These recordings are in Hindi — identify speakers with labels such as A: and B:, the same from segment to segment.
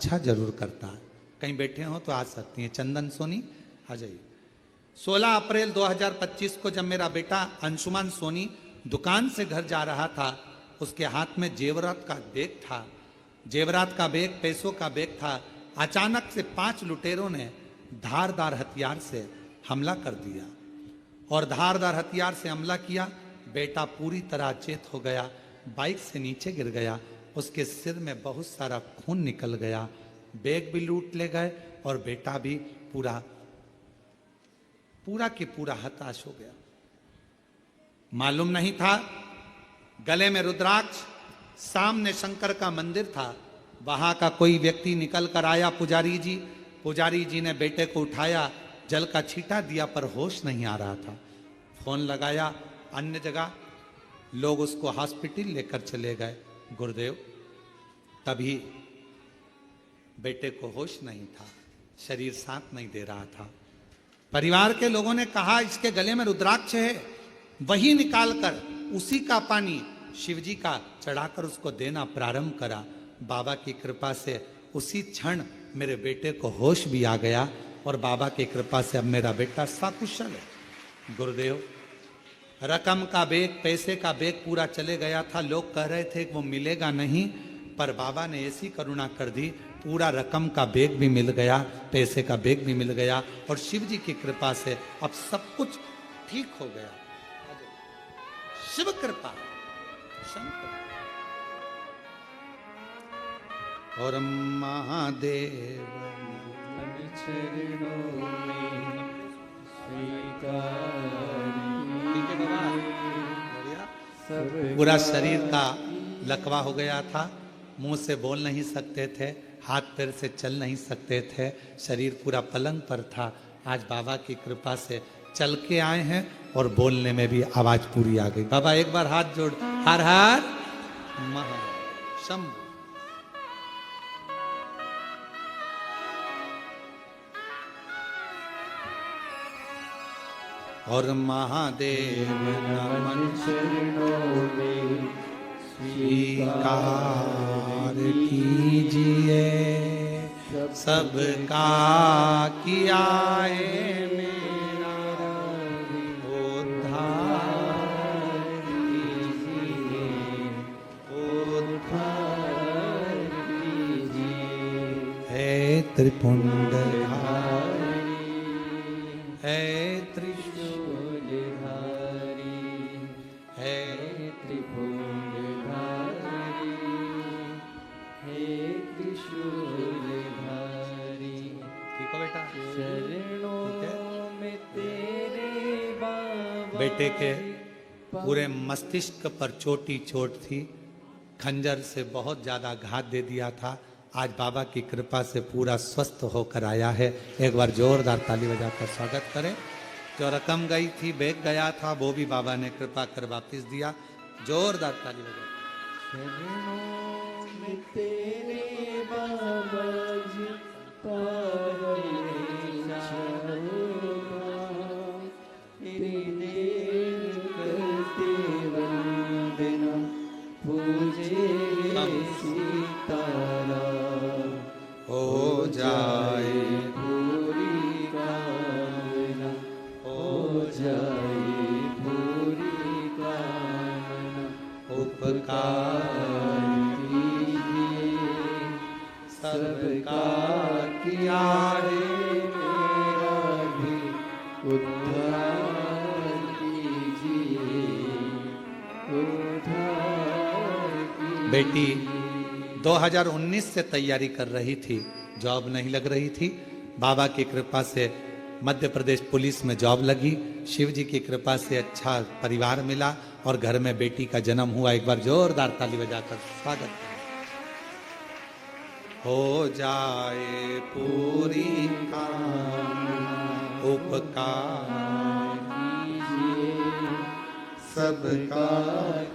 A: अच्छा जरूर करता है। कहीं बैठे हो तो आ सकती हैं। चंदन सोनी आ जाइए। 16 अप्रैल 2025 को जब मेरा बेटा अंशुमान सोनी दुकान से घर जा रहा था, उसके हाथ में जेवरात का बैग था। जेवरात का बैग, पैसों का बैग था। अचानक से 5 लुटेरों ने धारदार हथियार से हमला कर दिया और धारदार हथियार से हमला किया। बेटा पूरी तरह अचेत हो गया, बाइक से नीचे गिर गया। उसके सिर में बहुत सारा खून निकल गया। बैग भी लूट ले गए और बेटा भी पूरा के पूरा हताश हो गया। मालूम नहीं था, गले में रुद्राक्ष, सामने शंकर का मंदिर था। वहां का कोई व्यक्ति निकल कर आया, पुजारी जी ने बेटे को उठाया, जल का छींटा दिया पर होश नहीं आ रहा था। फोन लगाया अन्य जगह, लोग उसको हॉस्पिटल लेकर चले गए। गुरुदेव, तभी बेटे को होश नहीं था, शरीर साथ नहीं दे रहा था। परिवार के लोगों ने कहा इसके गले में रुद्राक्ष है, वही निकालकर उसी का पानी शिवजी का चढ़ाकर उसको देना प्रारंभ करा। बाबा की कृपा से उसी क्षण मेरे बेटे को होश भी आ गया और बाबा की कृपा से अब मेरा बेटा सकुशल है। गुरुदेव, रकम का बैग, पैसे का बैग पूरा चले गया था। लोग कह रहे थे कि वो मिलेगा नहीं, पर बाबा ने ऐसी करुणा कर दी, पूरा रकम का बैग भी मिल गया, पैसे का बैग भी मिल गया और शिव जी की कृपा से अब सब कुछ ठीक हो गया। शिव कृपा, शंकर और महादेव
B: चरणों में
A: पूरा शरीर का लकवा हो गया था, मुंह से बोल नहीं सकते थे, हाथ पैर से चल नहीं सकते थे, शरीर पूरा पलंग पर था। आज बाबा की कृपा से चल के आए हैं और बोलने में भी आवाज पूरी आ गई। बाबा एक बार हाथ जोड़, हर हर शंभु। और महादेव नमन
B: चरणों में
A: स्वीकार कीजिए, सबका किया है मेरा उद्धार कीजिए, उद्धार कीजिए। हे त्रिपुंडधारी, हे त्रिशूलधारी, हे त्रिपुंडधारी, हे त्रिशूलधारी। ठीक हो बेटा?
B: चरणों में तेरे बाबा।
A: बेटे के पूरे मस्तिष्क पर चोटी चोट थी, खंजर से बहुत ज्यादा घात दे दिया था। आज बाबा की कृपा से पूरा स्वस्थ होकर आया है। एक बार जोरदार ताली बजाकर स्वागत करें। जो रकम गई थी, बैग गया था, वो भी बाबा ने कृपा कर वापस दिया। जोरदार ताली बजा।
B: चरणों में तेरे बाबा जी पावने चाहूँगा, तेरी देर करते वंदना, पूजे सीताराम।
A: हो जाए
B: पूरी कामना, हो जाए पूरी कामना,
A: उपकार
B: कीजिए
A: सबका किया है
B: मेरा भी उद्धार कीजिए, उद्धार कीजिए।
A: बेटी 2019 से तैयारी कर रही थी, जॉब नहीं लग रही थी। बाबा की कृपा से मध्य प्रदेश पुलिस में जॉब लगी। शिव जी की कृपा से अच्छा परिवार मिला और घर में बेटी का जन्म हुआ। एक बार जोरदार ताली बजाकर स्वागत करें। हो जाए पूरी कामना, उपकार
B: कीजिए
A: सबका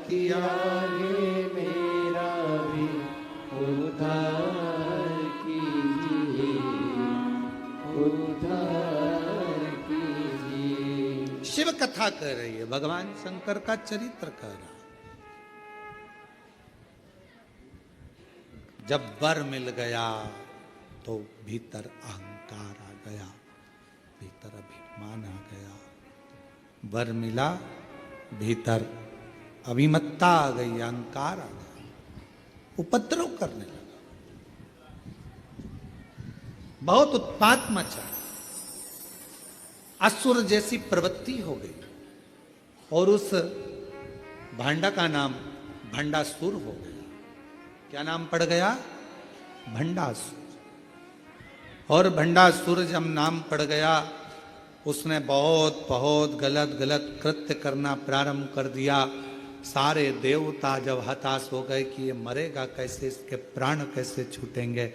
A: किया
B: आगे मेरा भी उद्धार कीजिए, उद्धार कीजिए।
A: शिव कथा कह रही है, भगवान शंकर का चरित्र कह रहा है। जब वर मिल गया, तो भीतर अहंकार आ गया, भीतर अभिमान आ गया। वर मिला, भीतर अभिमत्ता आ गई, अहंकार आ गया, उपद्रव करने लगा, बहुत उत्पात मचा, असुर जैसी प्रवृत्ति हो गई। और उस भांडा का नाम भंडासुर हो गया। क्या नाम पड़ गया? भंडासुर। और भंडासुर जब नाम पड़ गया, उसने बहुत बहुत गलत गलत कृत्य करना प्रारंभ कर दिया। सारे देवता जब हताश हो गए कि ये मरेगा कैसे, इसके प्राण कैसे छूटेंगे,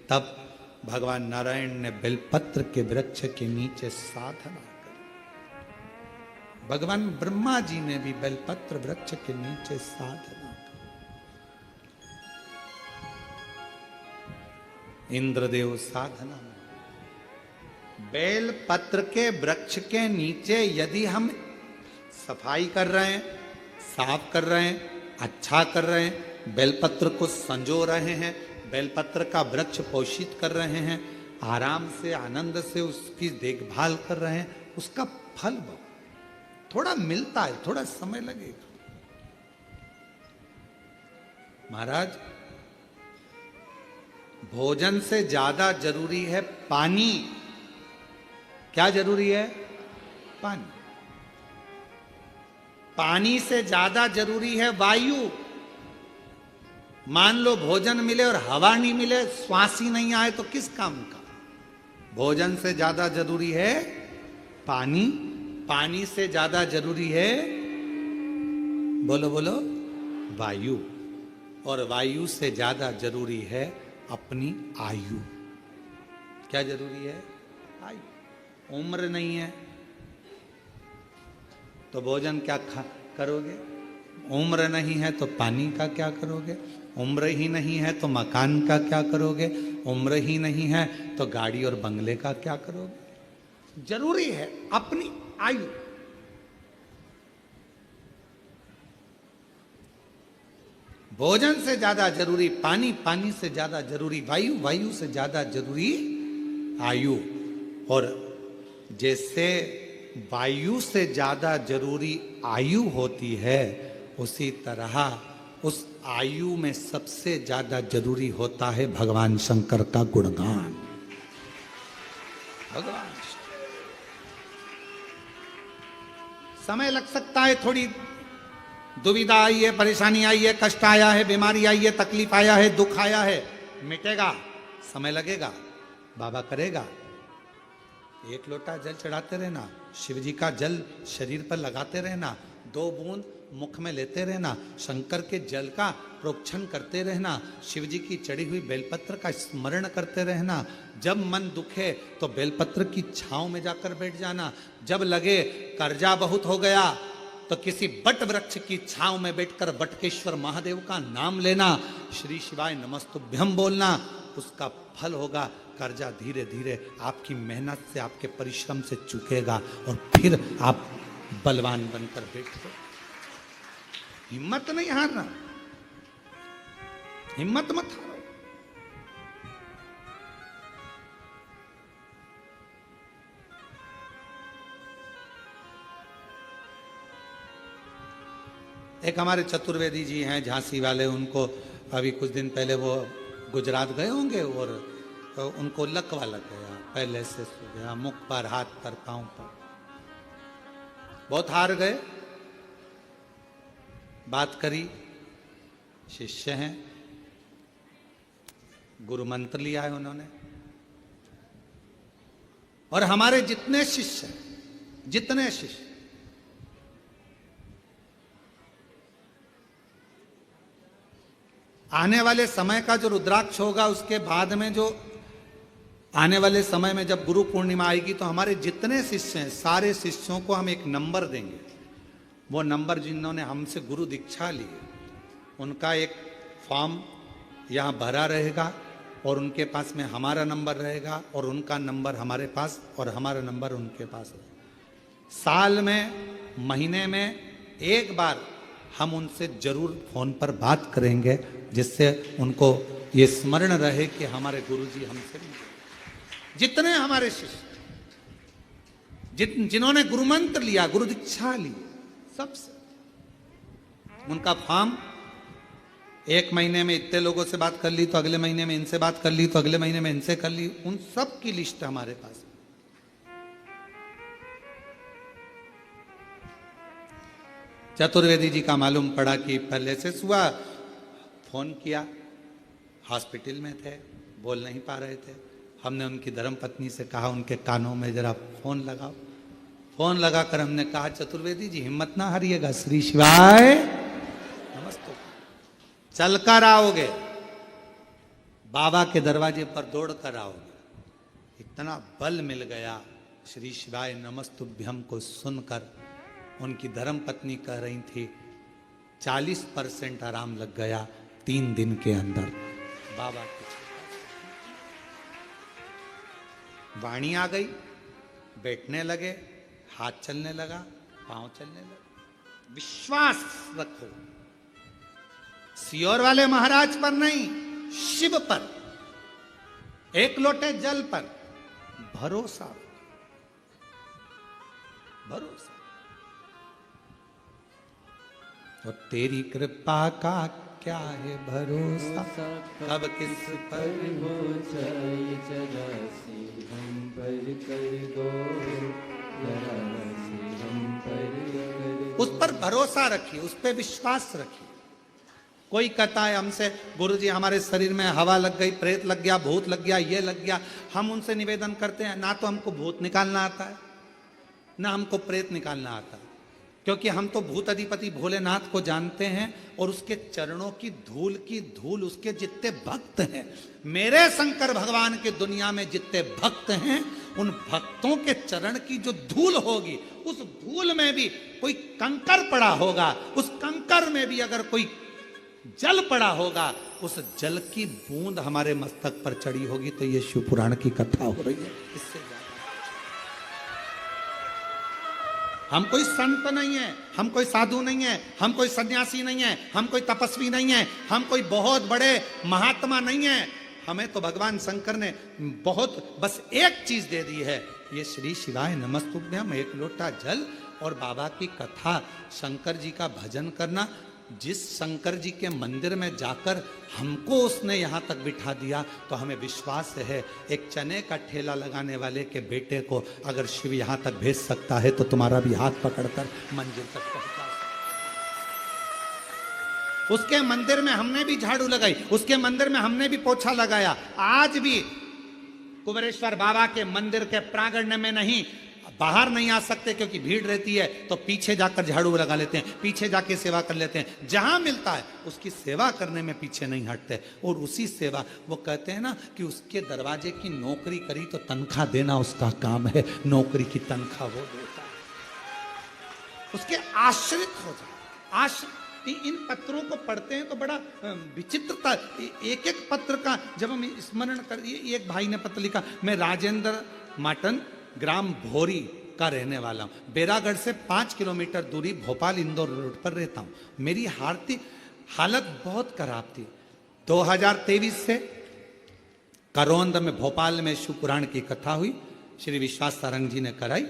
A: तब भगवान नारायण ने बेलपत्र के वृक्ष के नीचे साधना करी। भगवान ब्रह्मा जी ने भी बेलपत्र वृक्ष के नीचे साधना करी। इंद्रदेव साधना में, बेलपत्र के वृक्ष के नीचे यदि हम सफाई कर रहे हैं, साफ कर रहे हैं, अच्छा कर रहे हैं, बेलपत्र को संजो रहे हैं, बेलपत्र का वृक्ष पोषित कर रहे हैं, आराम से आनंद से उसकी देखभाल कर रहे हैं, उसका फल थोड़ा मिलता है, थोड़ा समय लगेगा। महाराज, भोजन से ज्यादा जरूरी है पानी। क्या जरूरी है? पानी। पानी से ज्यादा जरूरी है वायु। मान लो भोजन मिले और हवा नहीं मिले, श्वास ही नहीं आए, तो किस काम का? भोजन से ज्यादा जरूरी है पानी, पानी से ज्यादा जरूरी है, बोलो बोलो, वायु। और वायु से ज्यादा जरूरी है अपनी आयु। क्या जरूरी है? आयु। उम्र नहीं है तो भोजन क्या करोगे? उम्र नहीं है तो पानी का क्या करोगे? उम्र ही नहीं है तो मकान का क्या करोगे? उम्र ही नहीं है तो गाड़ी और बंगले का क्या करोगे? जरूरी है अपनी आयु। भोजन से ज्यादा जरूरी पानी, पानी से ज्यादा जरूरी वायु, वायु से ज्यादा जरूरी आयु। और जैसे वायु से ज्यादा जरूरी आयु होती है, उसी तरह उस आयु में सबसे ज्यादा जरूरी होता है भगवान शंकर का गुणगान। भगवान समय लग सकता है, थोड़ी दुविधा आई है, परेशानी आई है, कष्ट आया है, बीमारी आई है, तकलीफ आया है, दुख आया है, मिटेगा, समय लगेगा, बाबा करेगा। एक लोटा जल चढ़ाते रहना, शिव जी का जल शरीर पर लगाते रहना, 2 बूंद मुख में लेते रहना, शंकर के जल का प्रोक्षण करते रहना, शिव जी की चढ़ी हुई बेलपत्र का स्मरण करते रहना। जब मन दुखे तो बेलपत्र की छांव में जाकर बैठ जाना। जब लगे कर्जा बहुत हो गया तो किसी बट वृक्ष की छांव में बैठकर बटकेश्वर महादेव का नाम लेना, श्री शिवाय नमस्तुभ्यम बोलना, उसका फल होगा। कर्जा धीरे धीरे आपकी मेहनत से, आपके परिश्रम से चुकेगा और फिर आप बलवान बनकर बैठो। हिम्मत नहीं हारना, हिम्मत मत हारो। एक हमारे चतुर्वेदी जी हैं झांसी वाले, उनको अभी कुछ दिन पहले वो गुजरात गए होंगे और उनको लकवा लग गया, पहले से सो गया, मुख पर, हाथ पर, पांव पर, बहुत हार गए। बात करी, शिष्य हैं, गुरु मंत्र लिया है उन्होंने। और हमारे जितने शिष्य हैं, जितने शिष्य, आने वाले समय का जो रुद्राक्ष होगा, उसके बाद में जो आने वाले समय में जब गुरु पूर्णिमा आएगी, तो हमारे जितने शिष्य हैं, सारे शिष्यों को हम एक नंबर देंगे। वो नंबर जिन्होंने हमसे गुरु दीक्षा ली है, उनका एक फॉर्म यहाँ भरा रहेगा और उनके पास में हमारा नंबर रहेगा और उनका नंबर हमारे पास और हमारा नंबर उनके पास रहेगा। साल में, महीने में एक बार हम उनसे जरूर फोन पर बात करेंगे, जिससे उनको ये स्मरण रहे कि हमारे गुरुजी हमसे मिले। जितने हमारे शिष्य जिन्होंने गुरु मंत्र लिया, गुरु दीक्षा ली, सबसे उनका फॉर्म एक महीने में इतने लोगों से बात कर ली, तो अगले महीने में इनसे बात कर ली, तो अगले महीने में इनसे कर ली, उन सब की लिस्ट हमारे पास। चतुर्वेदी जी का मालूम पड़ा कि पहले से हुआ, फोन किया, हॉस्पिटल में थे, बोल नहीं पा रहे थे। हमने उनकी धर्मपत्नी से कहा उनके कानों में जरा फोन लगाओ। फोन लगाकर हमने कहा चतुर्वेदी जी हिम्मत ना हारिएगा, श्री शिवाय नमस्ते, चलकर आओगे, बाबा के दरवाजे पर दौड़ कर आओगे। इतना बल मिल गया श्री शिवाय नमस्तुभ्यम को सुनकर। उनकी धर्मपत्नी कह रही थी 40% आराम लग गया 3 दिन के अंदर। बाबा की वाणी आ गई, बैठने लगे, हाथ चलने लगा, पांव चलने लगा। विश्वास रखो, सियोर वाले महाराज पर नहीं, शिव पर, एक लोटे जल पर भरोसा, भरोसा। और तेरी कृपा का क्या है भरोसा, कब किस पर
B: हो जाए जरा सी हम पर कर दो, जरा सी हम पर कर दो।
A: उस पर भरोसा रखिए, उस पर विश्वास रखिए। कोई कहता है हमसे गुरुजी हमारे शरीर में हवा लग गई, प्रेत लग गया, भूत लग गया, ये लग गया। हम उनसे निवेदन करते हैं, ना तो हमको भूत निकालना आता है, ना हमको प्रेत निकालना आता है, क्योंकि हम तो भूत अधिपति भोलेनाथ को जानते हैं और उसके चरणों की धूल उसके जितने भक्त हैं, मेरे शंकर भगवान के दुनिया में जितने भक्त हैं, उन भक्तों के चरण की जो धूल होगी, उस धूल में भी कोई कंकर पड़ा होगा, उस कंकर में भी अगर कोई जल पड़ा होगा, उस जल की बूंद हमारे मस्तक पर चढ़ी होगी, तो ये शिव पुराण की कथा हो रही है। इससे हम कोई संत नहीं है, हम कोई साधु नहीं है, हम कोई सन्यासी नहीं है, हम कोई तपस्वी नहीं है, हम कोई बहुत बड़े महात्मा नहीं है। हमें तो भगवान शंकर ने बहुत बस एक चीज दे दी है, ये श्री शिवाय नमस्तुभ्यम, एक लोटा जल और बाबा की कथा, शंकर जी का भजन करना। जिस शंकर जी के मंदिर में जाकर हमको उसने यहाँ तक बिठा दिया, तो हमें विश्वास है एक चने का ठेला लगाने वाले के बेटे को अगर शिव यहाँ तक भेज सकता है, तो तुम्हारा भी हाथ पकड़कर मंजिल तक पहुंचा। उसके मंदिर में हमने भी झाड़ू लगाई, उसके मंदिर में हमने भी पोछा लगाया। आज भी कुबेरेश्वर बाबा के मंदिर के प्रांगण में नहीं, बाहर नहीं आ सकते क्योंकि भीड़ रहती है, तो पीछे जाकर झाड़ू लगा लेते हैं, पीछे जाके सेवा कर लेते हैं। जहां मिलता है उसकी सेवा करने में पीछे नहीं हटते। और उसी सेवा, वो कहते हैं ना कि उसके दरवाजे की नौकरी करी तो तनख्वाह देना उसका काम है, नौकरी की तनख्वाह वो देता है। उसके आश्रित हो जाए। इन पत्रों को पढ़ते हैं तो बड़ा विचित्रता, एक एक पत्र का जब हम स्मरण कर, एक भाई ने पत्र लिखा, मैं राजेंद्र माटन ग्राम भोरी का रहने वाला हूं, बेरागढ़ से 5 किलोमीटर दूरी भोपाल इंदौर रोड पर रहता हूं। मेरी हालत बहुत खराब थी। 2023 से करौंद में भोपाल में शिव पुराण की कथा हुई, श्री विश्वास सारंग जी ने कराई।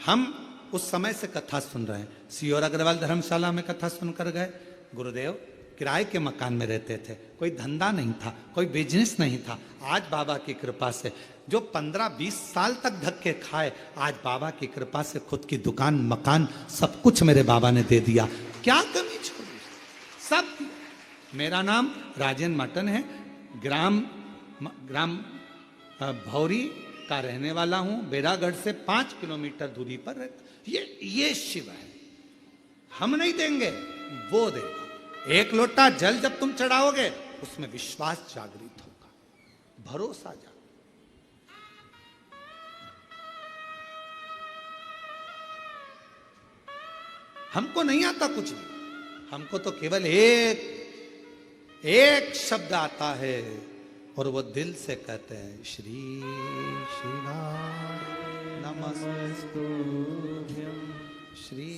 A: हम उस समय से कथा सुन रहे हैं। सियोर अग्रवाल धर्मशाला में कथा सुनकर गए। गुरुदेव किराए के मकान में रहते थे, कोई धंधा नहीं था, कोई बिजनेस नहीं था। आज बाबा की कृपा से जो 15-20 साल तक धक्के खाए, आज बाबा की कृपा से खुद की दुकान, मकान, सब कुछ मेरे बाबा ने दे दिया। क्या कमी छोड़ी, सब। मेरा नाम राजेंद्र माटन है, ग्राम भौरी का रहने वाला हूं, बेरागढ़ से 5 किलोमीटर दूरी पर रहता। ये शिव है, हम नहीं देंगे, वो देगा। एक लोटा जल जब तुम चढ़ाओगे, उसमें विश्वास जागृत होगा, भरोसा जागृत। हमको नहीं आता कुछ भी, हमको तो केवल एक शब्द आता है, और वो दिल से कहते हैं श्री शिवाय नमस्तुभ्यम, श्री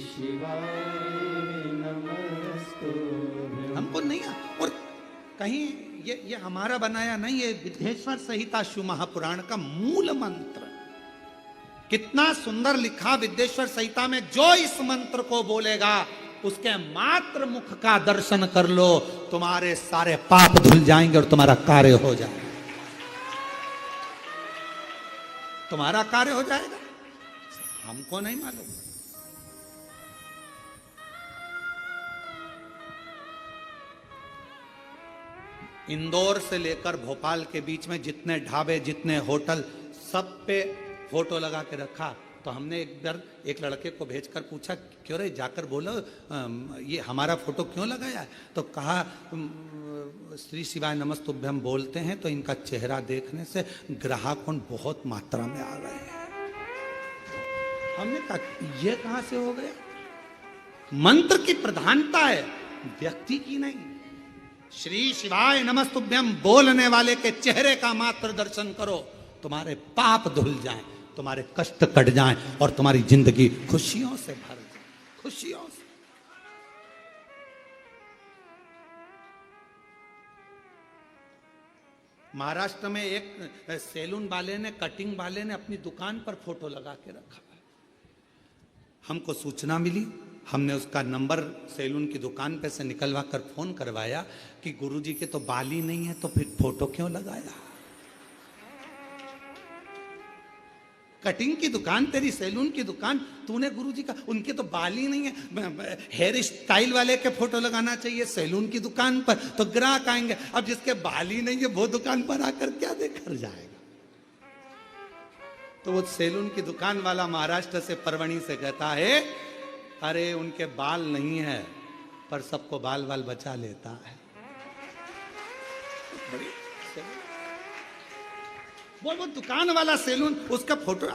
B: शिवाय नमस्तुभ्यम।
A: हमको नहीं आता। कहीं ये हमारा बनाया नहीं, ये विद्येश्वर संहिता शिव महापुराण का मूल मंत्र। कितना सुंदर लिखा विद्येश्वर संहिता में, जो इस मंत्र को बोलेगा उसके मात्र मुख का दर्शन कर लो, तुम्हारे सारे पाप धुल जाएंगे और तुम्हारा कार्य हो जाएगा। तुम्हारा कार्य हो जाएगा, हमको नहीं मालूम। इंदौर से लेकर भोपाल के बीच में जितने ढाबे, जितने होटल, सब पे फोटो लगा के रखा। तो हमने एक बार एक लड़के को भेजकर पूछा, क्यों रे, जाकर बोलो ये हमारा फोटो क्यों लगाया है? तो कहा श्री शिवाय नमस्तुभ्यम बोलते हैं तो इनका चेहरा देखने से ग्राहक बहुत मात्रा में आ गए हैं। हमने कहा ये कहां से हो गया? मंत्र की प्रधानता है, व्यक्ति की नहीं। श्री शिवाय नमस्तुभ्यम बोलने वाले के चेहरे का मात्र दर्शन करो, तुम्हारे पाप धुल जाएं, तुम्हारे कष्ट कट जाएं और तुम्हारी जिंदगी खुशियों से भर जाए, खुशियों से। महाराष्ट्र में एक सैलून वाले ने, कटिंग वाले ने अपनी दुकान पर फोटो लगा के रखा। हमको सूचना मिली, हमने उसका नंबर सैलून की दुकान पे से निकलवा कर फोन करवाया कि गुरुजी के तो बाल ही नहीं है, तो फिर फोटो क्यों लगाया? कटिंग की दुकान तेरी, सैलून की दुकान, तूने गुरुजी का, उनके तो बाल ही नहीं है, हेयर स्टाइल वाले के फोटो लगाना चाहिए सैलून की दुकान पर, तो ग्राहक आएंगे। अब जिसके बाल ही नहीं है वो दुकान पर आकर क्या देखकर जाएगा? तो वो सैलून की दुकान वाला महाराष्ट्र से, परवणी से कहता है, अरे उनके बाल नहीं है पर सबको बाल बाल बचा लेता है। वो दुकान वाला सैलून, उसका फोटो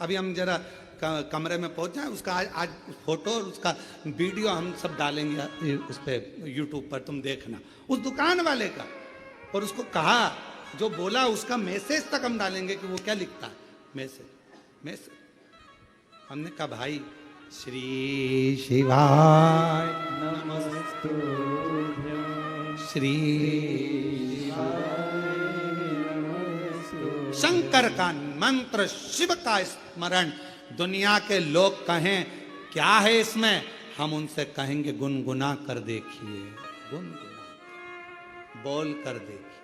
A: अभी हम जरा कमरे में पहुंच जाए, उसका आज फोटो और उसका वीडियो हम सब डालेंगे उस पे यूट्यूब पर, तुम देखना उस दुकान वाले का। और उसको कहा, जो बोला उसका मैसेज तक हम डालेंगे कि वो क्या लिखता है, मैसेज। हमने कहा भाई, श्री शिवाय नमस्तुभ्यं, श्री शंकर का मंत्र, शिव का स्मरण। दुनिया के लोग कहें क्या है इसमें, हम उनसे कहेंगे गुनगुना कर देखिए, गुनगुना बोल कर देखिए,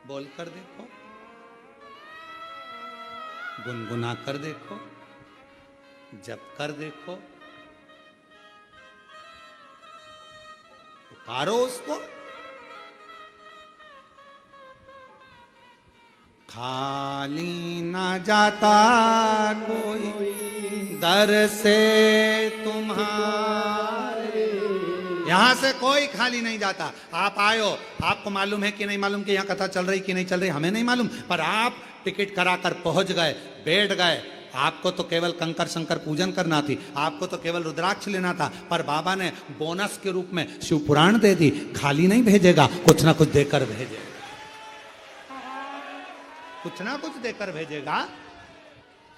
A: बोल कर देखो, गुनगुना कर देखो, जप कर देखो, पुकारो उसको। खाली ना जाता कोई दर से तुम्हारे, यहां से कोई खाली नहीं जाता। आप आयो, आपको मालूम है कि नहीं मालूम कि यहां कथा चल रही कि नहीं चल रही, हमें नहीं मालूम, पर आप टिकट कराकर पहुंच गए, बैठ गए। आपको तो केवल कंकर शंकर पूजन करना थी, आपको तो केवल रुद्राक्ष लेना था, पर बाबा ने बोनस के रूप में शिव पुराण दे दी। खाली नहीं भेजेगा, कुछ ना कुछ देकर भेजेगा, कुछ ना कुछ देकर भेजेगा।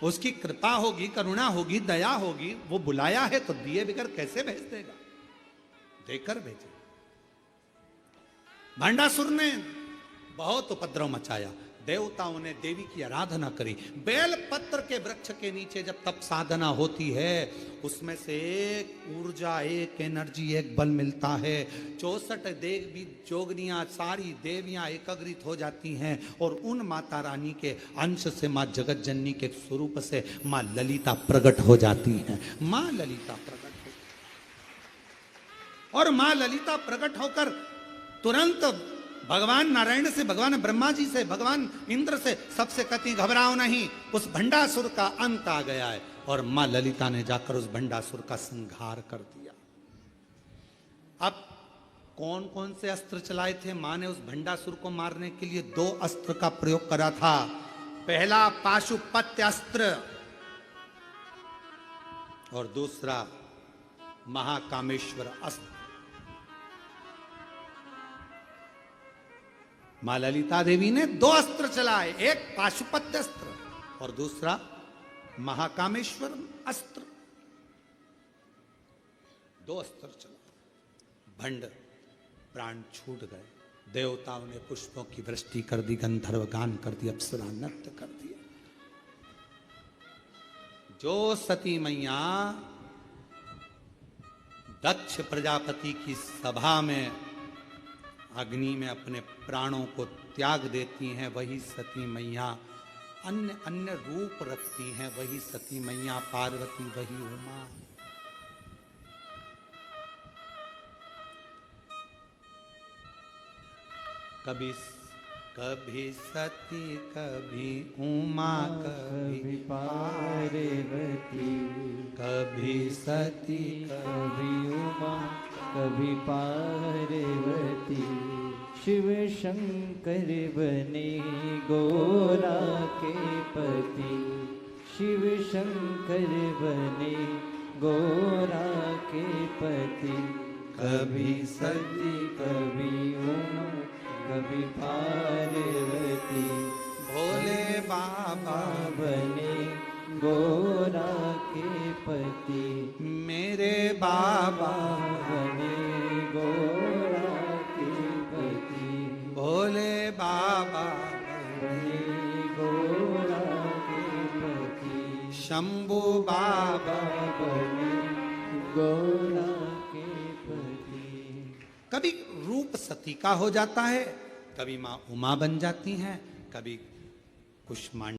A: उसकी कृपा होगी, करुणा होगी, दया होगी। वो बुलाया है तो दिए बगैर कैसे भेज देगा? देकर भेजेगा। भंडासुर ने बहुत उपद्रव मचाया, देवताओं ने देवी की आराधना करी। बेल पत्र के वृक्ष के नीचे जब तप साधना होती है, उसमें से एक ऊर्जा, एक एनर्जी, एक बल मिलता है। 64 देवी जोगनियां, सारी देवियां एकत्रित हो जाती हैं और उन माता रानी के अंश से, माँ जगत जननी के स्वरूप से माँ ललिता प्रकट हो जाती हैं। माँ ललिता प्रकट हो, और माँ ललिता प्रकट होकर तुरंत भगवान नारायण से, भगवान ब्रह्मा जी से, भगवान इंद्र से, सबसे कहती घबराओ नहीं, उस भंडासुर का अंत आ गया है। और मां ललिता ने जाकर उस भंडासुर का संहार कर दिया। अब कौन कौन से अस्त्र चलाए थे? मां ने उस भंडासुर को मारने के लिए 2 अस्त्र का प्रयोग करा था। पहला पाशुपत्य अस्त्र और दूसरा महाकामेश्वर अस्त्र। मां ललिता देवी ने 2 अस्त्र चलाए, एक पाशुपत्य अस्त्र और दूसरा महाकामेश्वर अस्त्र। 2 अस्त्र चलाए। भंड प्राण छूट गए। देवताओं ने पुष्पों की वृष्टि कर दी, गंधर्व गान कर दी, अप्सरा नृत्य कर दिया। जो सती मैया दक्ष प्रजापति की सभा में अग्नि में अपने प्राणों को त्याग देती हैं, वही सती मैया अन्य अन्य रूप रखती हैं। वही सती मैया पार्वती, वही उमा। कभी कभी सती, कभी उमा,
B: कभी पार्वती,
A: कभी सती,
B: कभी उमा, कभी पार्वती। शिव शंकर बने गोरा के पति, शिव शंकर बने गोरा के पति। कभी सती, कभी उमा, कभी पार्वती।
A: भोले बाबा
B: बने गोरा के पति,
A: मेरे बाबा
B: बने गोरा के पति।
A: भोले बाबा
B: बने गोरा के पति,
A: शंभू बाबा।
B: बने गोरा के पति।
A: कभी रूप सती का हो जाता है, कभी माँ उमा बन जाती हैं, कभी कुष्मांडा